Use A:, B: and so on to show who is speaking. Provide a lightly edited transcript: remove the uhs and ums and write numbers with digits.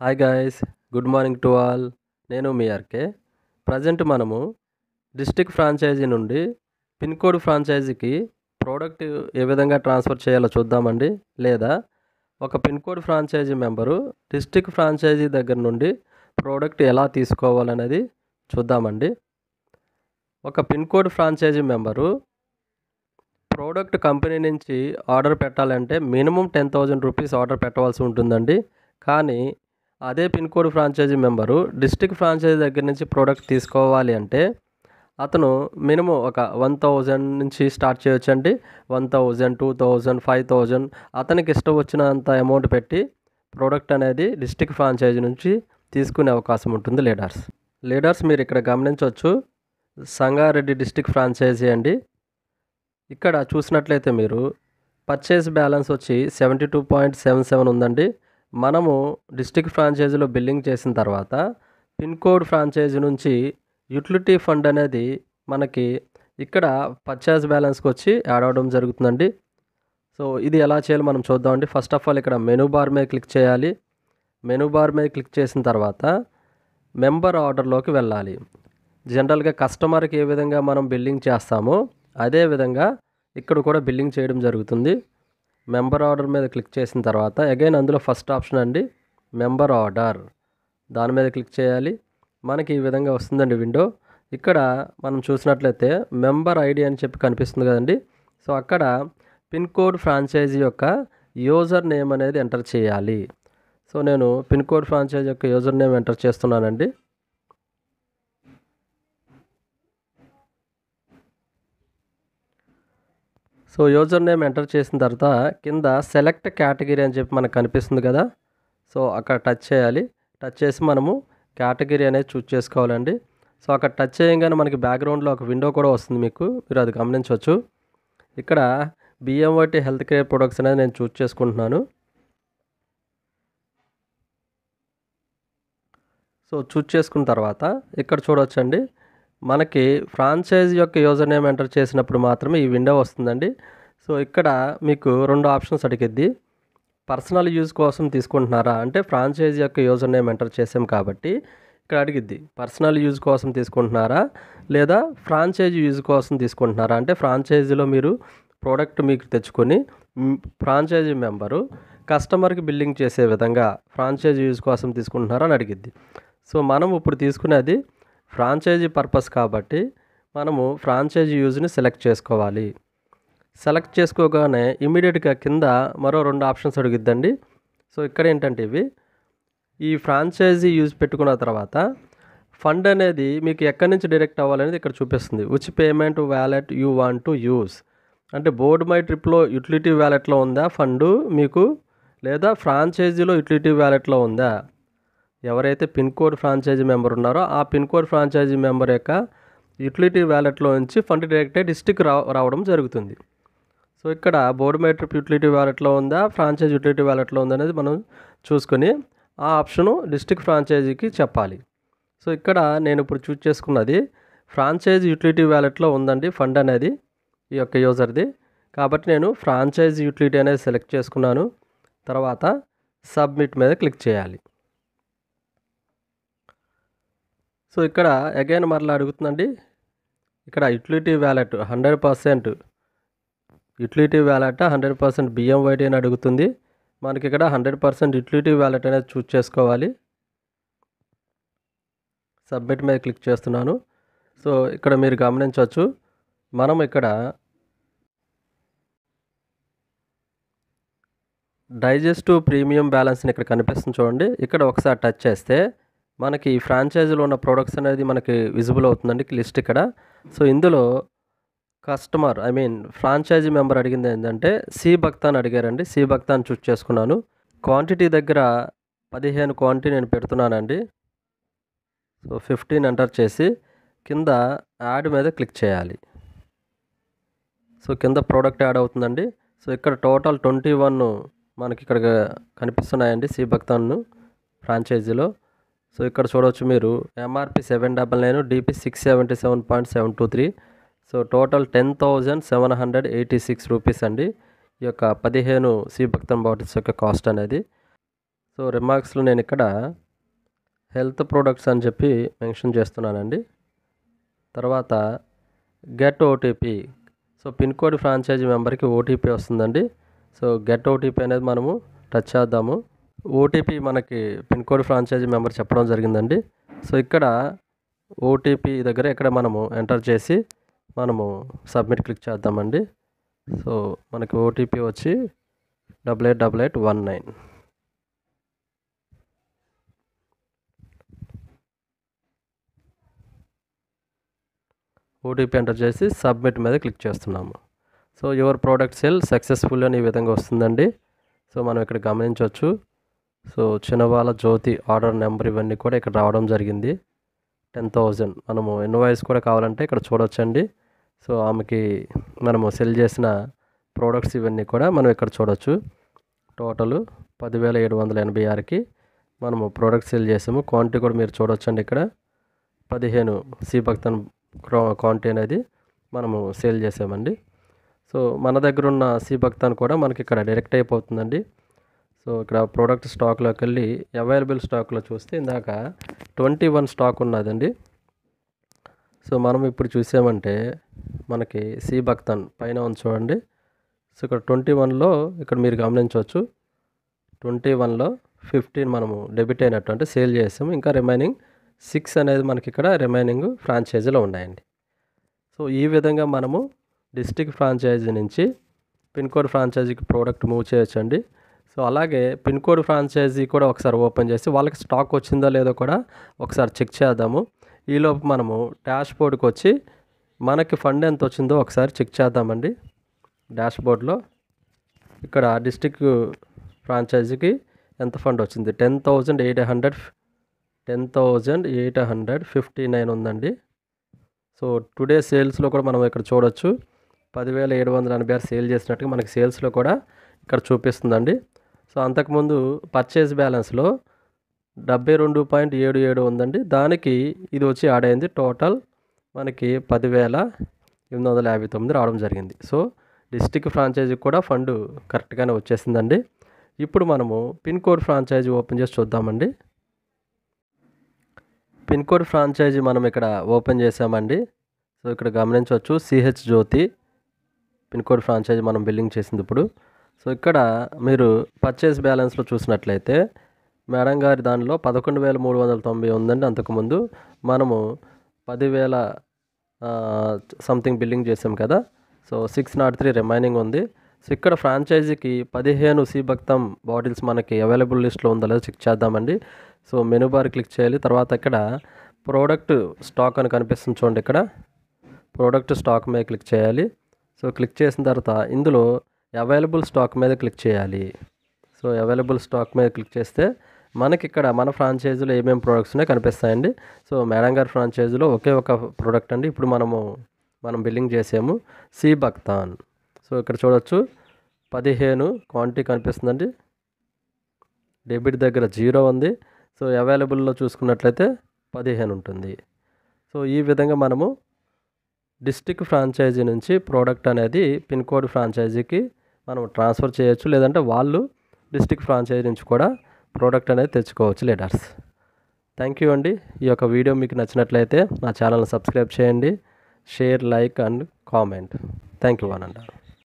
A: Hi guys, good morning to all. నేను మీ RK. Present మనము డిస్ట్రిక్ట్ ఫ్రాంచైజీ నుండి పిన్ కోడ్ ఫ్రాంచైజీకి ప్రోడక్ట్ ఏ విధంగా ట్రాన్స్ఫర్ చేయాలో చూద్దామండి. లేదా ఒక pin code franchisee member district franchisee దగ్గర నుండి ప్రోడక్ట్ ఎలా తీసుకోవాలనేది చూద్దామండి. ఒక pin code franchisee member product company నుంచి ఆర్డర్ పెట్టాలంటే మినిమం 10,000 రూపీస్ ఆర్డర్ పెట్టవలసి ఉంటుందండి. కానీ అదే pin code franchisee member district franchisee దగ్గర నుంచి ప్రోడక్ట్ తీసుకోవాలి అంటే అతను మినిమం ఒక 1,000 నుంచి స్టార్ట్ చేయొచ్చండి. 1,000, 2,000, 5,000 అతనికి ఇష్టం వచ్చినంత అమౌంట్ పెట్టి ప్రోడక్ట్ అనేది డిస్ట్రిక్ట్ ఫ్రాంచైజీ నుంచి తీసుకునే అవకాశం ఉంటుంది. లీడర్స్ మీరు ఇక్కడ గమనించవచ్చు, సంగారెడ్డి డిస్ట్రిక్ట్ ఫ్రాంచైజీ అండి. ఇక్కడ చూసినట్లయితే మీరు పర్చేస్ బ్యాలెన్స్ వచ్చి 72.77 ఉందండి. మనము డిస్ట్రిక్ట్ ఫ్రాంచైజీలో బిల్లింగ్ చేసిన తర్వాత పిన్ కోడ్ ఫ్రాంచైజీ నుంచి యూటిలిటీ ఫండ్ అనేది మనకి ఇక్కడ పర్చేస్ బ్యాలెన్స్కి వచ్చి యాడ్ అవ్వడం జరుగుతుందండి. సో ఇది ఎలా చేయాలో మనం చూద్దామండి. ఫస్ట్ ఆఫ్ ఆల్ ఇక్కడ మెనూ బార్ మీద క్లిక్ చేయాలి. మెనూ బార్ మీద క్లిక్ చేసిన తర్వాత మెంబర్ ఆర్డర్లోకి వెళ్ళాలి. జనరల్గా కస్టమర్కి ఏ విధంగా మనం బిల్లింగ్ చేస్తామో అదే విధంగా ఇక్కడ కూడా బిల్లింగ్ చేయడం జరుగుతుంది. మెంబర్ ఆర్డర్ మీద క్లిక్ చేసిన తర్వాత అగైన్ అందులో ఫస్ట్ ఆప్షన్ అండి మెంబర్ ఆర్డర్, దాని మీద క్లిక్ చేయాలి. మనకి ఈ విధంగా వస్తుందండి విండో. ఇక్కడ మనం చూసినట్లయితే మెంబర్ ఐడి అని చెప్పి కనిపిస్తుంది కదండి. సో అక్కడ పిన్ కోడ్ ఫ్రాంచైజీ యొక్క యూజర్ నేమ్ అనేది ఎంటర్ చేయాలి. సో నేను పిన్ కోడ్ ఫ్రాంచైజీ యొక్క యూజర్ నేమ్ ఎంటర్ చేస్తున్నానండి. సో యూజర్ నేమ్ ఎంటర్ చేసిన తర్వాత కింద సెలెక్ట్ కేటగిరీ అని చెప్పి మనకు కనిపిస్తుంది కదా. సో అక్కడ టచ్ చేయాలి. టచ్ చేసి మనము కేటగిరీ అనేది చూస్ చేసుకోవాలండి. సో అక్కడ టచ్ చేయగానే మనకి బ్యాక్గ్రౌండ్లో ఒక విండో కూడా వస్తుంది, మీరు అది గమనించవచ్చు. ఇక్కడ బిఎంవైటీ హెల్త్ కేర్ ప్రొడక్ట్స్ అనేది నేను చూస్ చేసుకుంటున్నాను. సో చూస్ చేసుకున్న తర్వాత ఇక్కడ చూడవచ్చండి, మనకి ఫ్రాంచైజీ యొక్క యూజర్ నేమ్ ఎంటర్ చేసినప్పుడు మాత్రమే ఈ విండో వస్తుందండి. సో ఇక్కడ మీకు 2 ఆప్షన్స్ అడిగిద్ది. పర్సనల్ యూజ్ కోసం తీసుకుంటున్నారా అంటే ఫ్రాంచైజీ యొక్క యూజర్ నేమ్ ఎంటర్ చేసాం కాబట్టి ఇక్కడ అడిగిద్ది పర్సనల్ యూజ్ కోసం తీసుకుంటున్నారా లేదా ఫ్రాంచైజీ యూజ్ కోసం తీసుకుంటున్నారా అంటే ఫ్రాంచైజీలో మీరు ప్రోడక్ట్ మీకు తెచ్చుకొని ఫ్రాంచైజీ మెంబరు కస్టమర్కి బిల్లింగ్ చేసే విధంగా ఫ్రాంచైజీ యూజ్ కోసం తీసుకుంటున్నారా అని అడిగిద్ది. సో మనం ఇప్పుడు తీసుకునేది ఫ్రాంచైజీ పర్పస్ కాబట్టి మనము ఫ్రాంచైజీ యూజ్ని సెలెక్ట్ చేసుకోవాలి. సెలెక్ట్ చేసుకోగానే ఇమీడియట్గా కింద మరో 2 ఆప్షన్స్ అడుగుద్దండి. సో ఇక్కడ ఏంటంటే ఈ ఫ్రాంచైజీ యూజ్ పెట్టుకున్న తర్వాత ఫండ్ అనేది మీకు ఎక్కడి నుంచి డైరెక్ట్ అవ్వాలనేది ఇక్కడ చూపిస్తుంది. Which payment wallet you want to use అంటే బోర్డ్ మై ట్రిప్లో యూటిలిటీ వ్యాలెట్లో ఉందా ఫండ్ మీకు, లేదా ఫ్రాంచైజీలో యూటిలిటీ వ్యాలెట్లో ఉందా. ఎవరైతే పిన్ కోడ్ ఫ్రాంచైజీ మెంబర్ ఉన్నారో ఆ పిన్ కోడ్ ఫ్రాంచైజీ మెంబర్ యొక్క యూటిలిటీ వ్యాలెట్లో నుంచి ఫండ్ డైరెక్ట్ డిస్ట్రిక్ట్ రావడం జరుగుతుంది. సో ఇక్కడ బోర్డ్ మై ట్రిప్ యూటిలిటీ వ్యాలెట్లో ఉందా ఫ్రాంచైజీ యూటిలిటీ వ్యాలెట్లో ఉందా అనేది మనం చూసుకొని ఆ ఆప్షను డిస్ట్రిక్ట్ ఫ్రాంచైజీకి చెప్పాలి. సో ఇక్కడ నేను ఇప్పుడు చూస్ చేసుకున్నది ఫ్రాంచైజీ యూటిలిటీ వ్యాలెట్లో ఉందండి ఫండ్ అనేది ఈ యొక్క యూజర్ది, కాబట్టి నేను ఫ్రాంచైజీ యూటిలిటీ అనేది సెలెక్ట్ చేసుకున్నాను. తర్వాత సబ్మిట్ మీద క్లిక్ చేయాలి. సో ఇక్కడ అగైన్ మరలా అడుగుతుందండి, ఇక్కడ యూటిలిటీ వ్యాలెట్ 100% యూటిలిటీ వ్యాలెట్ 100% బిఎంవైటీ అని అడుగుతుంది. మనకి ఇక్కడ 100% యూటిలిటీ వ్యాలెట్ అనేది చూస్ చేసుకోవాలి. సబ్మిట్ మీద క్లిక్ చేస్తున్నాను. సో ఇక్కడ మీరు గమనించవచ్చు, మనం ఇక్కడ డైజెస్టివ్ ప్రీమియం బ్యాలెన్స్ని ఇక్కడ కనిపిస్తుంది చూడండి. ఇక్కడ ఒకసారి టచ్ చేస్తే మనకి ఫ్రాంచైజీలో ఉన్న ప్రొడక్ట్స్ అనేది మనకి విజిబుల్ అవుతుందండి లిస్ట్ ఇక్కడ. సో ఇందులో ఫ్రాంచైజీ మెంబర్ అడిగింది ఏంటంటే సి భక్తాన్ అడిగారండి. సి భక్తాన్ చూస్ చేసుకున్నాను. క్వాంటిటీ దగ్గర 15 క్వాంటిటీ నేను పెడుతున్నానండి. సో 15 ఎంటర్ చేసి కింద యాడ్ మీద క్లిక్ చేయాలి. సో కింద ప్రోడక్ట్ యాడ్ అవుతుందండి. సో ఇక్కడ టోటల్ 21 మనకి ఇక్కడ కనిపిస్తున్నాయండి సి భక్తాన్ ఫ్రాంచైజీలో. సో ఇక్కడ చూడవచ్చు మీరు MRP 799, DP 677.723. So total 10,786 rupees అండి ఈ యొక్క 15 సి భక్తన్ బాటిల్స్ యొక్క కాస్ట్ అనేది. సో రిమార్క్స్లో నేను ఇక్కడ హెల్త్ ప్రొడక్ట్స్ అని చెప్పి మెన్షన్ చేస్తున్నానండి. తర్వాత get OTP. So pin code franchisee మెంబర్కి ఓటీపీ వస్తుందండి. సో గెట్ ఓటీపీ అనేది మనము టచ్ చేద్దాము. ఓటీపీ మనకి పిన్ కోడ్ ఫ్రాంచైజీ మెంబర్ చెప్పడం జరిగిందండి. సో ఇక్కడ ఓటీపీ దగ్గర ఇక్కడ మనము ఎంటర్ చేసి మనము సబ్మిట్ క్లిక్ చేద్దామండి. సో మనకి ఓటీపీ వచ్చి 888819. ఓటీపీ ఎంటర్ చేసి సబ్మిట్ మీద క్లిక్ చేస్తున్నాము. So your product sale successful అని ఈ విధంగా వస్తుందండి. సో మనం ఇక్కడ గమనించవచ్చు. సో చిన్నవాళ్ళ జ్యోతి ఆర్డర్ నెంబర్ ఇవన్నీ కూడా ఇక్కడ రావడం జరిగింది. 10,000 మనము ఇన్వాయిస్ కూడా కావాలంటే ఇక్కడ చూడొచ్చండి. సో ఆమెకి మనము సెల్ చేసిన ప్రోడక్ట్స్ ఇవన్నీ కూడా మనం ఇక్కడ చూడొచ్చు. టోటలు 10,786కి మనము ప్రోడక్ట్ సెల్ చేసాము. క్వాంటిటీ కూడా మీరు చూడొచ్చండి. ఇక్కడ 15 శ్రీభక్తన్ క్వాంటిటీ అనేది మనము సేల్ చేసామండి. సో మన దగ్గర ఉన్న శ్రీభక్తన్ కూడా మనకి ఇక్కడ డైరెక్ట్ అయిపోతుందండి. సో ఇక్కడ ప్రోడక్ట్ స్టాక్లోకి వెళ్ళి అవైలబుల్ స్టాక్లో చూస్తే ఇందాక 21 స్టాక్ ఉన్నదండి. సో మనం ఇప్పుడు చూసామంటే మనకి శ్రీభక్తన్ పైన ఉంది చూడండి. సో ఇక్కడ 21లో ఇక్కడ మీరు గమనించవచ్చు. 21లో 15 మనము డెబిట్ అయినట్టు అంటే సేల్ చేసాము. ఇంకా రిమైనింగ్ 6 అనేది మనకి ఇక్కడ రిమైనింగ్ ఫ్రాంచైజీలో ఉన్నాయండి. సో ఈ విధంగా మనము డిస్ట్రిక్ట్ ఫ్రాంచైజీ నుంచి పిన్ కోడ్ ఫ్రాంచైజీకి ప్రోడక్ట్ మూవ్ చేయొచ్చండి. సో అలాగే పిన్ కోడ్ ఫ్రాంచైజీ కూడా ఒకసారి ఓపెన్ చేసి వాళ్ళకి స్టాక్ వచ్చిందో లేదో కూడా ఒకసారి చెక్ చేద్దాము. ఈలోపు మనము డాష్ బోర్డ్కి వచ్చి మనకి ఫండ్ ఎంత వచ్చిందో ఒకసారి చెక్ చేద్దామండి. డాష్ బోర్డ్లో ఇక్కడ డిస్ట్రిక్ట్ ఫ్రాంచైజీకి ఎంత ఫండ్ వచ్చింది 10,859 ఉందండి. సో టుడే సేల్స్లో కూడా మనం ఇక్కడ చూడొచ్చు. 10,786 సేల్ చేసినట్టుగా మనకి సేల్స్లో కూడా ఇక్కడ చూపిస్తుందండి. సో అంతకుముందు పర్చేజ్ బ్యాలెన్స్లో 72.77 ఉందండి. దానికి ఇది వచ్చి యాడ్ అయింది. టోటల్ మనకి 10,859 రావడం జరిగింది. సో డిస్ట్రిక్ట్ ఫ్రాంచైజీ కూడా ఫండ్ కరెక్ట్గానే వచ్చేసిందండి. ఇప్పుడు మనము పిన్ కోడ్ ఫ్రాంచైజీ ఓపెన్ చేసి చూద్దామండి. పిన్ కోడ్ ఫ్రాంచైజీ మనం ఇక్కడ ఓపెన్ చేసామండి. సో ఇక్కడ గమనించవచ్చు సిహెచ్ జ్యోతి పిన్ కోడ్ ఫ్రాంచైజీ మనం బిల్లింగ్ చేసింది ఇప్పుడు. సో ఇక్కడ మీరు పర్చేస్ బ్యాలెన్స్లో చూసినట్లయితే మేడం గారి దానిలో 11,390 ఉందండి. అంతకుముందు మనము 10,000 సంథింగ్ బిల్లింగ్ చేసాం కదా. సో 603 రిమైనింగ్ ఉంది. సో ఇక్కడ ఫ్రాంచైజీకి 15 శ్రీభక్తం బాటిల్స్ మనకి అవైలబుల్ లిస్ట్లో ఉందో లేదో చెక్ చేద్దామండి. సో మెనూ బార్ క్లిక్ చేయాలి. తర్వాత ఇక్కడ ప్రోడక్ట్ స్టాక్ అని కనిపిస్తుంది చూడండి. ఇక్కడ ప్రోడక్ట్ స్టాక్ మీద క్లిక్ చేయాలి. సో క్లిక్ చేసిన తర్వాత ఇందులో అవైలబుల్ స్టాక్ మీద క్లిక్ చేయాలి. సో అవైలబుల్ స్టాక్ మీద క్లిక్ చేస్తే మనకి ఇక్కడ మన ఫ్రాంచైజీలో ఏమేమి ప్రోడక్ట్స్ ఉన్నాయో కనిపిస్తాయండి. సో మేడం గారి ఫ్రాంచైజీలో ఒకే ఒక ప్రోడక్ట్ అండి ఇప్పుడు మనం బిల్లింగ్ చేసాము శ్రీభక్తన్. సో ఇక్కడ చూడొచ్చు 15 క్వాంటిటీ కనిపిస్తుందండి. డెబిట్ దగ్గర 0 ఉంది. సో అవైలబుల్లో చూసుకున్నట్లయితే 15 ఉంటుంది. సో ఈ విధంగా మనము డిస్ట్రిక్ట్ ఫ్రాంచైజీ నుంచి ప్రోడక్ట్ అనేది పిన్ కోడ్ ఫ్రాంచైజీకి మనం ట్రాన్స్ఫర్ చేయొచ్చు. లేదంటే వాళ్ళు డిస్ట్రిక్ట్ ఫ్రాంచైజీ నుంచి కూడా ప్రోడక్ట్ అనేది తెచ్చుకోవచ్చు లీడర్స్. థ్యాంక్ యూ అండి. ఈ యొక్క వీడియో మీకు నచ్చినట్లయితే నా ఛానల్ని సబ్స్క్రైబ్ చేయండి. Share, like and comment. Thank you అనండి.